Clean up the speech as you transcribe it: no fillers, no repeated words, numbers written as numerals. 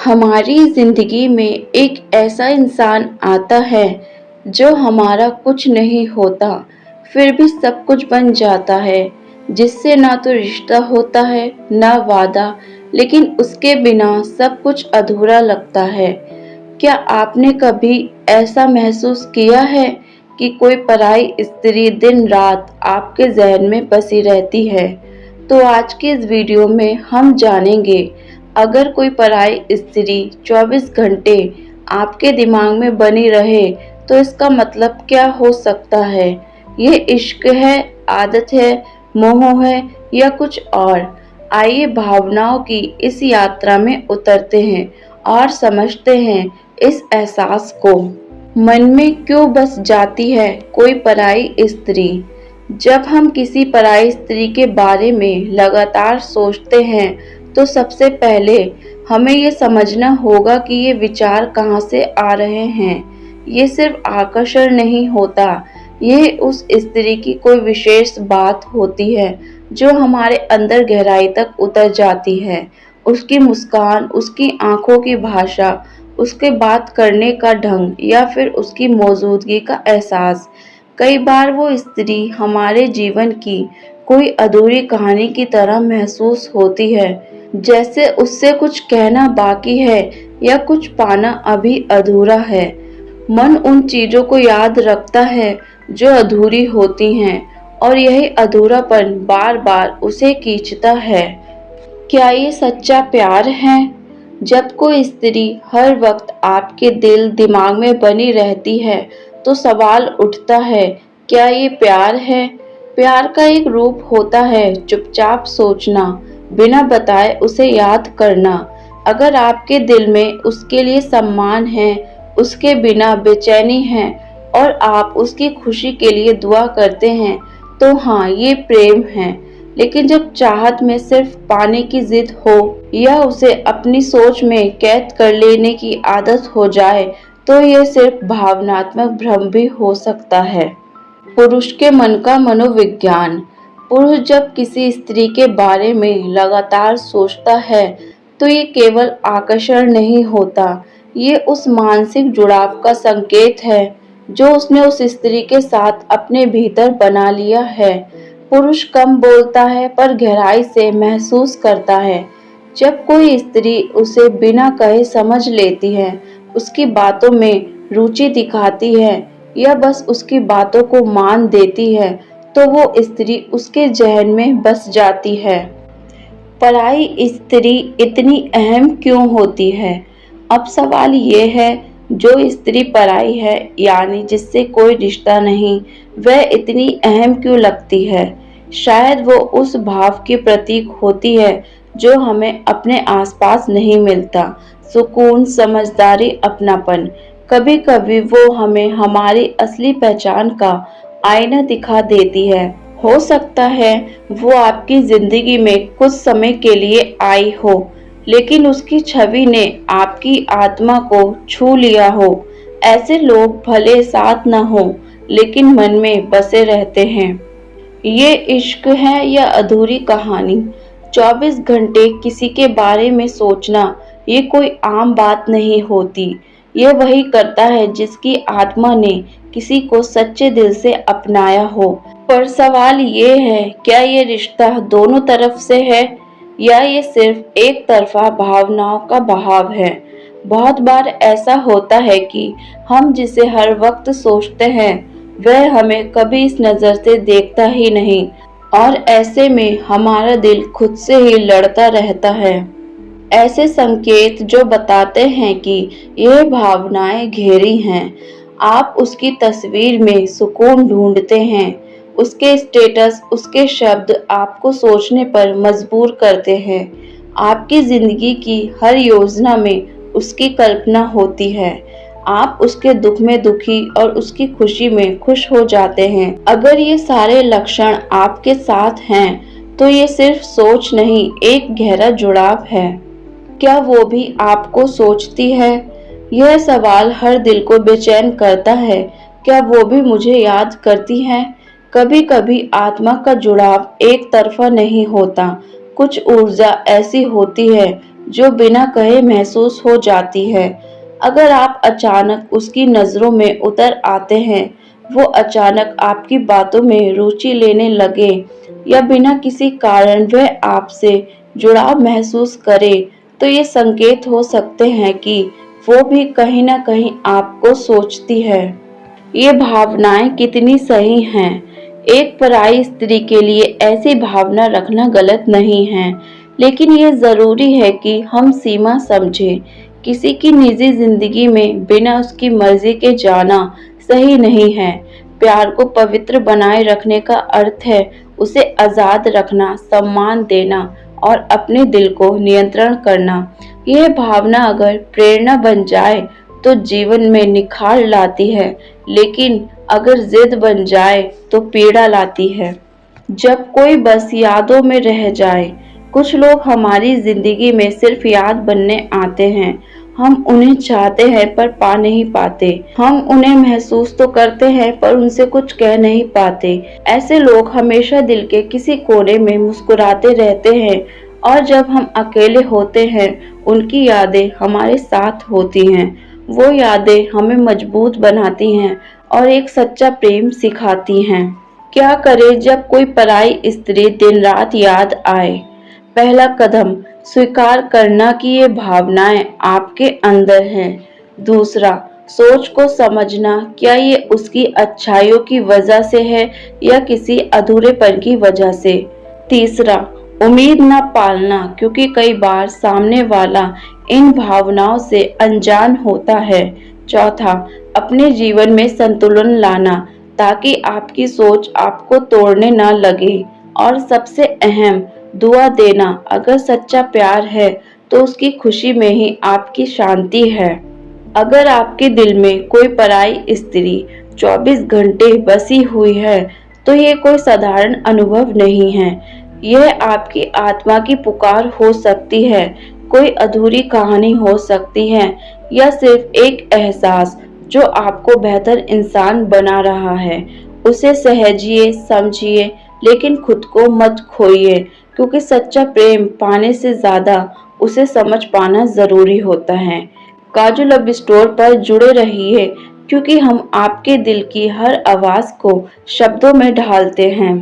हमारी ज़िंदगी में एक ऐसा इंसान आता है जो हमारा कुछ नहीं होता, फिर भी सब कुछ बन जाता है, जिससे ना तो रिश्ता होता है, ना वादा, लेकिन उसके बिना सब कुछ अधूरा लगता है। क्या आपने कभी ऐसा महसूस किया है कि कोई पराई स्त्री दिन-रात आपके ज़हन में बसी रहती है? तो आज के इस वीडियो में हम जानेंगे, अगर कोई पराई स्त्री 24 घंटे आपके दिमाग में बनी रहे तो इसका मतलब क्या हो सकता है। ये इश्क है, आदत है, मोह है या कुछ और। आइए भावनाओं की इस यात्रा में उतरते हैं और समझते हैं इस एहसास को। मन में क्यों बस जाती है कोई पराई स्त्री। जब हम किसी पराई स्त्री के बारे में लगातार सोचते हैं तो सबसे पहले हमें ये समझना होगा कि ये विचार कहाँ से आ रहे हैं। ये सिर्फ आकर्षण नहीं होता, ये उस स्त्री की कोई विशेष बात होती है जो हमारे अंदर गहराई तक उतर जाती है। उसकी मुस्कान, उसकी आंखों की भाषा, उसके बात करने का ढंग या फिर उसकी मौजूदगी का एहसास। कई बार वो स्त्री हमारे जीवन की कोई अधूरी कहानी की तरह महसूस होती है, जैसे उससे कुछ कहना बाकी है या कुछ पाना अभी अधूरा है। मन उन चीजों को याद रखता है जो अधूरी होती हैं और यही अधूरापन बार बार उसे खींचता है। क्या ये सच्चा प्यार है? जब कोई स्त्री हर वक्त आपके दिल दिमाग में बनी रहती है तो सवाल उठता है, क्या ये प्यार है? प्यार का एक रूप होता है चुपचाप सोचना, बिना बताए उसे याद करना। अगर आपके दिल में उसके लिए सम्मान है, उसके बिना बेचैनी है और आप उसकी खुशी के लिए दुआ करते हैं, तो हाँ, ये प्रेम है। लेकिन जब चाहत में सिर्फ पाने की जिद हो या उसे अपनी सोच में कैद कर लेने की आदत हो जाए, तो यह सिर्फ भावनात्मक भ्रम भी हो सकता है। पुरुष के मन का मनोविज्ञान। पुरुष जब किसी स्त्री के बारे में लगातार सोचता है तो ये केवल आकर्षण नहीं होता, ये उस मानसिक जुड़ाव का संकेत है जो उसने उस स्त्री के साथ अपने भीतर बना लिया है। पुरुष कम बोलता है पर गहराई से महसूस करता है। जब कोई स्त्री उसे बिना कहे समझ लेती है, उसकी बातों में रुचि दिखाती है या बस उसकी बातों को मान देती है, तो वो स्त्री उसके जहन में बस जाती है। पराई स्त्री इतनी अहम क्यों होती है? अब सवाल ये है, जो स्त्री पराई है यानी जिससे कोई रिश्ता नहीं, वह इतनी अहम क्यों लगती है? शायद वो उस भाव की प्रतीक होती है जो हमें अपने आसपास नहीं मिलता। सुकून, समझदारी, अपनापन। कभी कभी वो हमें हमारी असली पहचान का आईना दिखा देती है। हो सकता है वो आपकी जिंदगी में कुछ समय के लिए आई हो, लेकिन उसकी छवि ने आपकी आत्मा को छू लिया हो। ऐसे लोग भले साथ न हो, लेकिन मन में बसे रहते हैं। ये इश्क है या अधूरी कहानी? 24 घंटे किसी के बारे में सोचना ये कोई आम बात नहीं होती। ये वही करता है जिसकी आत्मा ने किसी को सच्चे दिल से अपनाया हो। पर सवाल ये है, क्या ये रिश्ता दोनों तरफ से है या ये सिर्फ एक तरफा भावनाओं का बहाव है? बहुत बार ऐसा होता है कि हम जिसे हर वक्त सोचते हैं वह हमें कभी इस नज़र से देखता ही नहीं, और ऐसे में हमारा दिल खुद से ही लड़ता रहता है। ऐसे संकेत जो बताते हैं कि ये भावनाएं घेरी हैं। आप उसकी तस्वीर में सुकून ढूंढते हैं, उसके स्टेटस, उसके शब्द आपको सोचने पर मजबूर करते हैं। आपकी जिंदगी की हर योजना में उसकी कल्पना होती है। आप उसके दुख में दुखी और उसकी खुशी में खुश हो जाते हैं। अगर ये सारे लक्षण आपके साथ हैं, तो ये सिर्फ सोच नहीं, एक गहरा जुड़ाव है। क्या वो भी आपको सोचती है? यह सवाल हर दिल को बेचैन करता है। क्या वो भी मुझे याद करती है? कभी कभी आत्मा का जुड़ाव एक तरफा नहीं होता। कुछ ऊर्जा ऐसी होती है जो बिना कहे महसूस हो जाती है। अगर आप अचानक उसकी नज़रों में उतर आते हैं, वो अचानक आपकी बातों में रुचि लेने लगे या बिना किसी कारण वह आपसे जुड़ाव महसूस करे, तो ये संकेत हो सकते हैं कि वो भी कहीं न कहीं आपको सोचती है। ये भावनाएं कितनी सही हैं। एक पराई स्त्री के लिए ऐसी भावना रखना गलत नहीं है, लेकिन ये ज़रूरी है कि हम सीमा समझें। किसी की निजी ज़िंदगी में बिना उसकी मर्ज़ी के जाना सही नहीं है। प्यार को पवित्र बनाए रखने का अर्थ है उसे आज़ाद रखना, सम्मान देना और अपने दिल को नियंत्रण करना। यह भावना अगर प्रेरणा बन जाए तो जीवन में निखार लाती है, लेकिन अगर जिद बन जाए तो पीड़ा लाती है। जब कोई बस यादों में रह जाए। कुछ लोग हमारी जिंदगी में सिर्फ याद बनने आते हैं। हम उन्हें चाहते हैं पर पा नहीं पाते। हम उन्हें महसूस तो करते हैं पर उनसे कुछ कह नहीं पाते। ऐसे लोग हमेशा दिल के किसी कोने में मुस्कुराते रहते हैं और जब हम अकेले होते हैं उनकी यादें हमारे साथ होती हैं। वो यादें हमें मजबूत बनाती हैं और एक सच्चा प्रेम सिखाती हैं। क्या करें जब कोई पराई स्त्री दिन रात याद आए? पहला कदम स्वीकार करना कि ये भावनाएं आपके अंदर हैं। दूसरा, सोच को समझना, क्या ये उसकी अच्छाइयों की वजह से है या किसी अधूरेपन की वजह से। तीसरा, उम्मीद न पालना, क्योंकि कई बार सामने वाला इन भावनाओं से अनजान होता है। चौथा, अपने जीवन में संतुलन लाना ताकि आपकी सोच आपको तोड़ने ना लगे। और सबसे अहम, दुआ देना। अगर सच्चा प्यार है तो उसकी खुशी में ही आपकी शांति है। अगर आपके दिल में कोई पराई स्त्री 24 घंटे बसी हुई है तो ये कोई साधारण अनुभव नहीं है। यह आपकी आत्मा की पुकार हो सकती है, कोई अधूरी कहानी हो सकती है या सिर्फ एक एहसास जो आपको बेहतर इंसान बना रहा है। उसे सहेजिए, समझिए, लेकिन खुद को मत खोइए, क्योंकि सच्चा प्रेम पाने से ज़्यादा उसे समझ पाना ज़रूरी होता है। काजू लव स्टोर पर जुड़े रहिए, क्योंकि हम आपके दिल की हर आवाज़ को शब्दों में ढालते हैं।